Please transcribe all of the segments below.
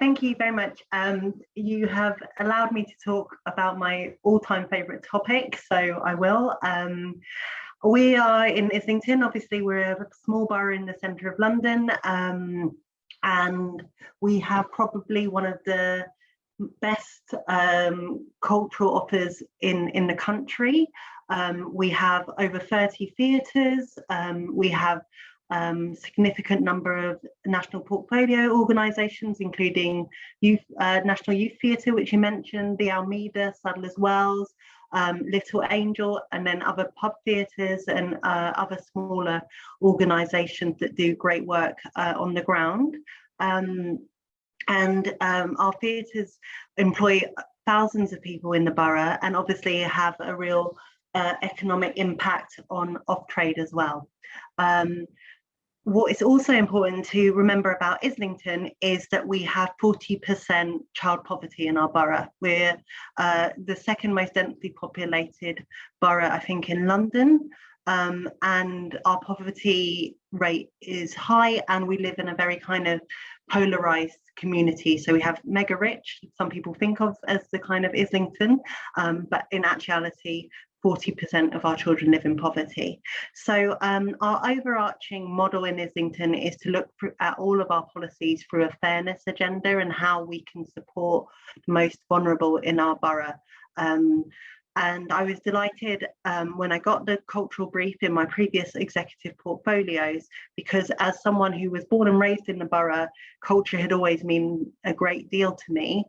thank you very much. You have allowed me to talk about my all-time favourite topic, so I will. We are in Islington. Obviously, we're a small borough in the centre of London, and we have probably one of the best cultural offers in the country. We have over 30 theatres. We have significant number of national portfolio organisations, including National Youth Theatre, which you mentioned, the Almeida, Sadler's Wells, Little Angel, and then other pub theatres and other smaller organisations that do great work on the ground. Our theatres employ thousands of people in the borough and obviously have a real economic impact on off-trade as well. What is also important to remember about Islington is that we have 40% child poverty in our borough. We're the second most densely populated borough, I think, in London, and our poverty rate is high, and we live in a very kind of polarized community. So we have mega rich, some people think of as the kind of Islington, but in actuality, 40% of our children live in poverty. So our overarching model in Islington is to look at all of our policies through a fairness agenda and how we can support the most vulnerable in our borough. And I was delighted when I got the cultural brief in my previous executive portfolios, because as someone who was born and raised in the borough, culture had always meant a great deal to me.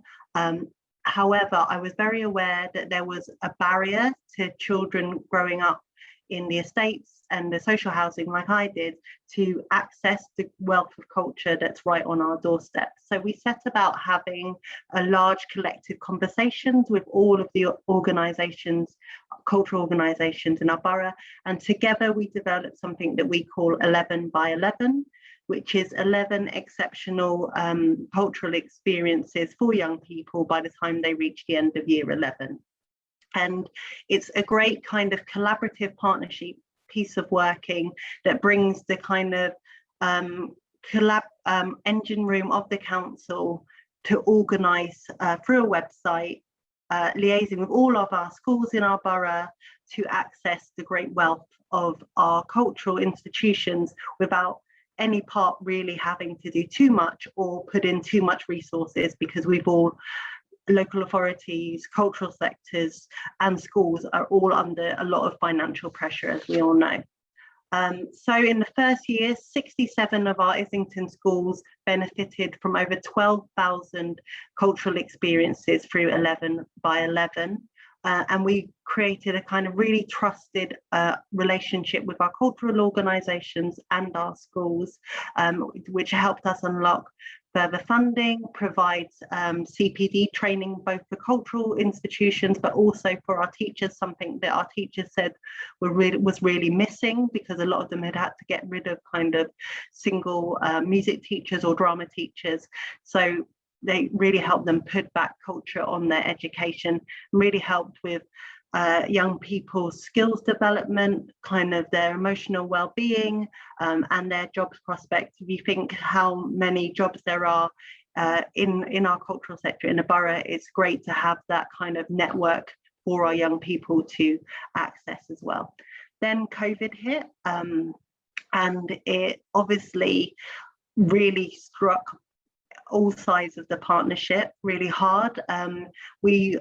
However, I was very aware that there was a barrier to children growing up in the estates and the social housing like I did to access the wealth of culture that's right on our doorstep. So we set about having a large collective conversations with all of the organisations, cultural organisations in our borough, and together we developed something that we call 11 by 11, which is 11 exceptional cultural experiences for young people by the time they reach the end of year 11. And it's a great kind of collaborative partnership piece of working that brings the kind of engine room of the council to organise through a website, liaising with all of our schools in our borough to access the great wealth of our cultural institutions without any part really having to do too much or put in too much resources, because we've all, local authorities, cultural sectors and schools are all under a lot of financial pressure, as we all know. So in the first year, 67 of our Islington schools benefited from over 12,000 cultural experiences through 11 by 11. And we created a kind of really trusted relationship with our cultural organisations and our schools, which helped us unlock further funding, provides CPD training both for cultural institutions but also for our teachers, something that our teachers said was really missing, because a lot of them had to get rid of kind of single music teachers or drama teachers. So they really helped them put back culture on their education, really helped with young people's skills development, kind of their emotional well-being, and their jobs prospects. If you think how many jobs there are in our cultural sector in the borough, it's great to have that kind of network for our young people to access as well. Then COVID hit, and it obviously really struck all sides of the partnership really hard. We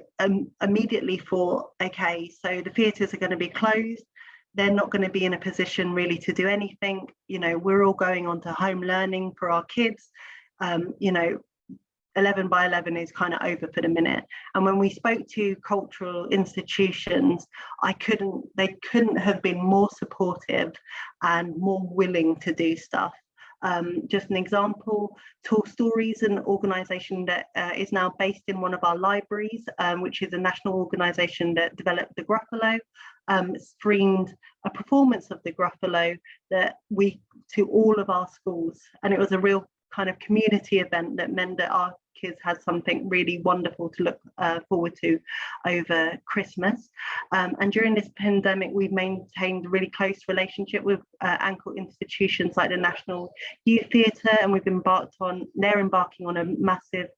immediately thought, okay, so the theatres are going to be closed. They're not going to be in a position really to do anything. You know, we're all going on to home learning for our kids. You know, 11 by 11 is kind of over for the minute. And when we spoke to cultural institutions, they couldn't have been more supportive and more willing to do stuff. Just an example, Tall Stories, an organisation that is now based in one of our libraries, which is a national organisation that developed the Gruffalo, streamed a performance of the Gruffalo to all of our schools. And it was a real kind of community event that meant that our kids had something really wonderful to look forward to over Christmas. And during this pandemic, we've maintained a really close relationship with anchor institutions like the National Youth Theatre, and they're embarking on a massive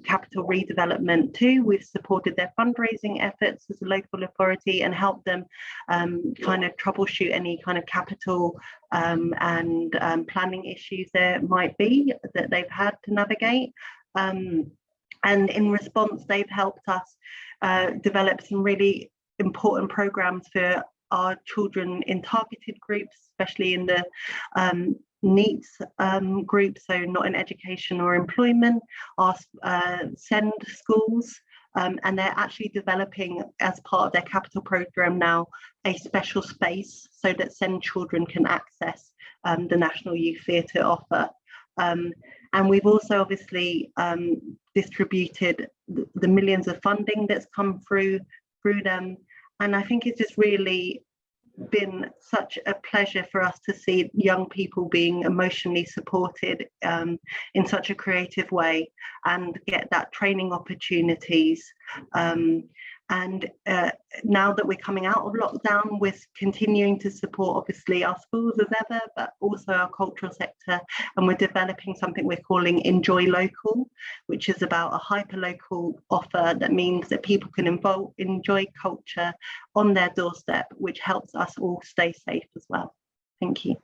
capital redevelopment too. We've supported their fundraising efforts as a local authority and helped them kind of troubleshoot any kind of capital and planning issues there might be that they've had to navigate. And in response, they've helped us develop some really important programs for our children in targeted groups, especially in the NEETs group, so not in education or employment, our SEND schools. And they're actually developing, as part of their capital program now, a special space so that SEND children can access the National Youth Theatre offer. And we've also obviously distributed the millions of funding that's come through them. And I think it's just really been such a pleasure for us to see young people being emotionally supported in such a creative way and get that training opportunities. And now that we're coming out of lockdown, we're continuing to support obviously our schools as ever, but also our cultural sector. And we're developing something we're calling Enjoy Local, which is about a hyper-local offer that means that people can enjoy culture on their doorstep, which helps us all stay safe as well. Thank you.